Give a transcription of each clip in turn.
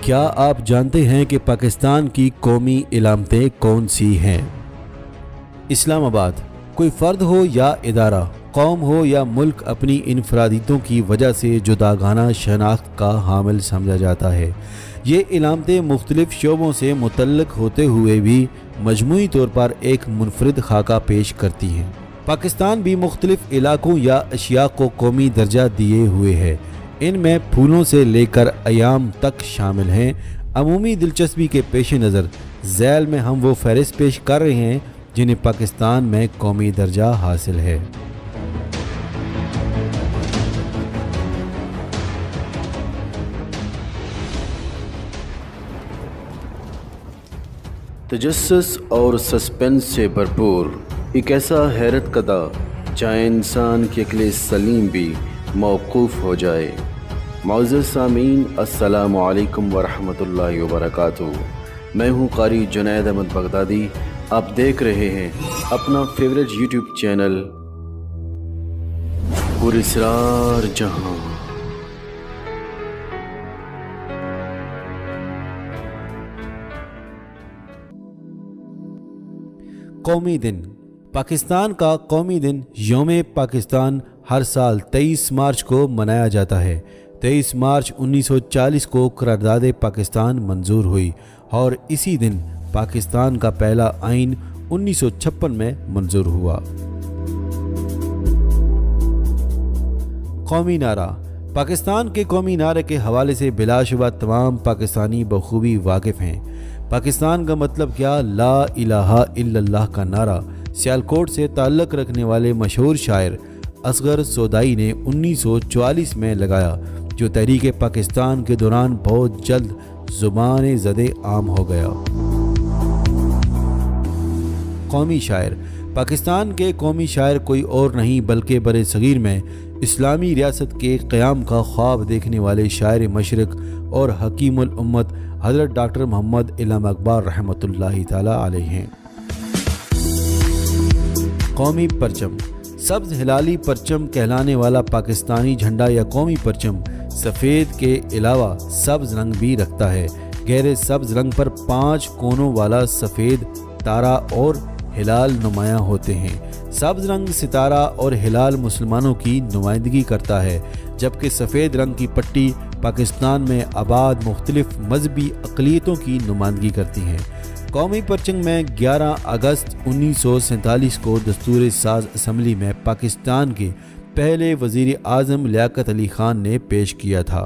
کیا آپ جانتے ہیں کہ پاکستان کی قومی علامتیں کون سی ہیں؟ اسلام آباد۔ کوئی فرد ہو یا ادارہ، قوم ہو یا ملک اپنی انفرادیتوں کی وجہ سے جداگانہ شناخت کا حامل سمجھا جاتا ہے۔ یہ علامتیں مختلف شعبوں سے متعلق ہوتے ہوئے بھی مجموعی طور پر ایک منفرد خاکہ پیش کرتی ہیں۔ پاکستان بھی مختلف علاقوں یا اشیاء کو قومی درجہ دیے ہوئے ہے۔ ان میں پھولوں سے لے کر ایام تک شامل ہیں۔ عمومی دلچسپی کے پیش نظر ذیل میں ہم وہ فہرست پیش کر رہے ہیں جنہیں پاکستان میں قومی درجہ حاصل ہے۔ تجسس اور سسپنس سے بھرپور ایک ایسا حیرت کدہ جہاں انسان کی عقل سلیم بھی موقوف ہو جائے۔ معزز سامعین، السلام علیکم ورحمۃ اللہ وبرکاتہ۔ میں ہوں قاری جنید احمد بغدادی۔ آپ دیکھ رہے ہیں اپنا فیوریٹ یوٹیوب چینل پراسرار جہاں۔ قومی دن۔ پاکستان کا قومی دن یوم پاکستان ہر سال 23 مارچ کو منایا جاتا ہے۔ 23 مارچ 1940 کو قرارداد پاکستان منظور ہوئی اور اسی دن پاکستان کا پہلا آئین 1956 میں منظور ہوا۔ قومی نعرہ۔ پاکستان کے قومی نعرے کے حوالے سے بلا شبہ تمام پاکستانی بخوبی واقف ہیں۔ پاکستان کا مطلب کیا؟ لا الہ الا اللہ کا نعرہ سیالکوٹ سے تعلق رکھنے والے مشہور شاعر اصغر سودائی نے 1944 میں لگایا، جو تحریک پاکستان کے دوران بہت جلد زبان زدِ عام ہو گیا۔ قومی شاعر۔ پاکستان کے قومی شاعر کوئی اور نہیں بلکہ بر صغیر میں اسلامی ریاست کے قیام کا خواب دیکھنے والے شاعر مشرق اور حکیم الامت حضرت ڈاکٹر محمد علامہ اقبال رحمۃ اللہ تعالی علیہ ہیں۔ قومی پرچم۔ سبز ہلالی پرچم کہلانے والا پاکستانی جھنڈا یا قومی پرچم سفید کے علاوہ سبز رنگ بھی رکھتا ہے۔ گہرے سبز رنگ پر 5 کونوں والا سفید تارا اور ہلال نمایاں ہوتے ہیں۔ سبز رنگ ستارہ اور ہلال مسلمانوں کی نمائندگی کرتا ہے، جبکہ سفید رنگ کی پٹی پاکستان میں آباد مختلف مذہبی اقلیتوں کی نمائندگی کرتی ہیں۔ قومی پرچم میں 11 اگست 1947 کو دستور ساز اسمبلی میں پاکستان کے پہلے وزیر اعظم لیاقت علی خان نے پیش کیا تھا۔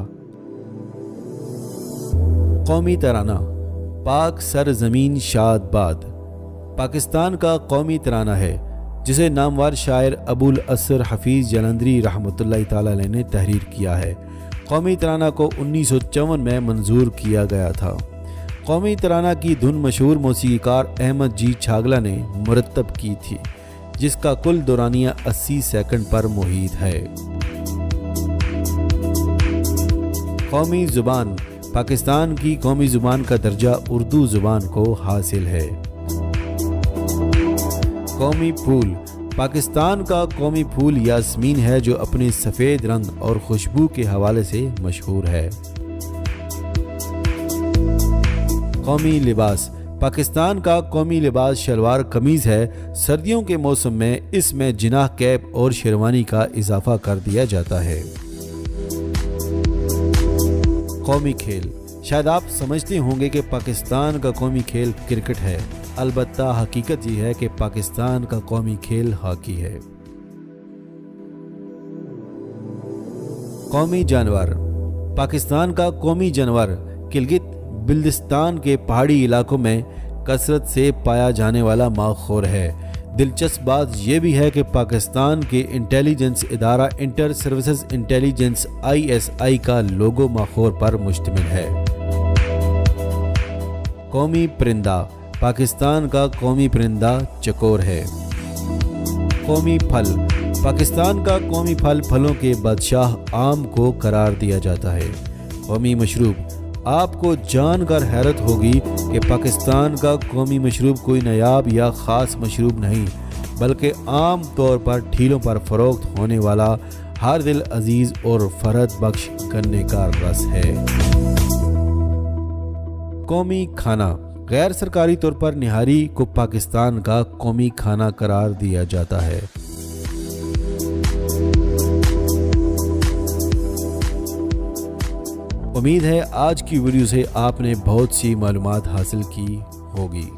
قومی ترانہ۔ پاک سرزمین شاد باد پاکستان کا قومی ترانہ ہے، جسے نامور شاعر ابو الاسر حفیظ جلندری رحمۃ اللہ تعالی علیہ نے تحریر کیا ہے۔ قومی ترانہ کو 1954 میں منظور کیا گیا تھا۔ قومی ترانہ کی دھن مشہور موسیقی کار احمد جی چھاگلا نے مرتب کی تھی، جس کا کل دورانیہ 80 سیکنڈ پر محیط ہے۔ قومی زبان۔ پاکستان کی قومی زبان کا درجہ اردو زبان کو حاصل ہے۔ قومی پھول۔ پاکستان کا قومی پھول یاسمین ہے، جو اپنے سفید رنگ اور خوشبو کے حوالے سے مشہور ہے۔ قومی لباس۔ پاکستان کا قومی لباس شلوار قمیض ہے۔ سردیوں کے موسم میں اس میں جناح کیپ اور شیروانی کا اضافہ کر دیا جاتا ہے۔ قومی کھیل۔ شاید آپ سمجھتے ہوں گے کہ پاکستان کا قومی کھیل کرکٹ ہے، البتہ حقیقت یہ ہے کہ پاکستان کا قومی کھیل ہاکی ہے۔ قومی جانور۔ پاکستان کا قومی جانور گلگت بلتستان کے پہاڑی علاقوں میں کثرت سے پایا جانے والا ماخور ہے۔ دلچسپ بات یہ بھی ہے کہ پاکستان کے انٹیلیجنس ادارہ انٹر سروسز انٹیلیجنس ISI کا لوگو ماخور پر مشتمل ہے۔ قومی پرندہ۔ پاکستان کا قومی پرندہ چکور ہے۔ قومی پھل۔ پاکستان کا قومی پھل پھلوں کے بادشاہ آم کو قرار دیا جاتا ہے۔ قومی مشروب۔ آپ کو جان کر حیرت ہوگی کہ پاکستان کا قومی مشروب کوئی نایاب یا خاص مشروب نہیں، بلکہ عام طور پر ٹھیلوں پر فروخت ہونے والا ہر دل عزیز اور فرحت بخش گنے کا رس ہے۔ قومی کھانا: غیر سرکاری طور پر نہاری کو پاکستان کا قومی کھانا قرار دیا جاتا ہے۔ امید ہے آج کی ویڈیو سے آپ نے بہت سی معلومات حاصل کی ہوگی۔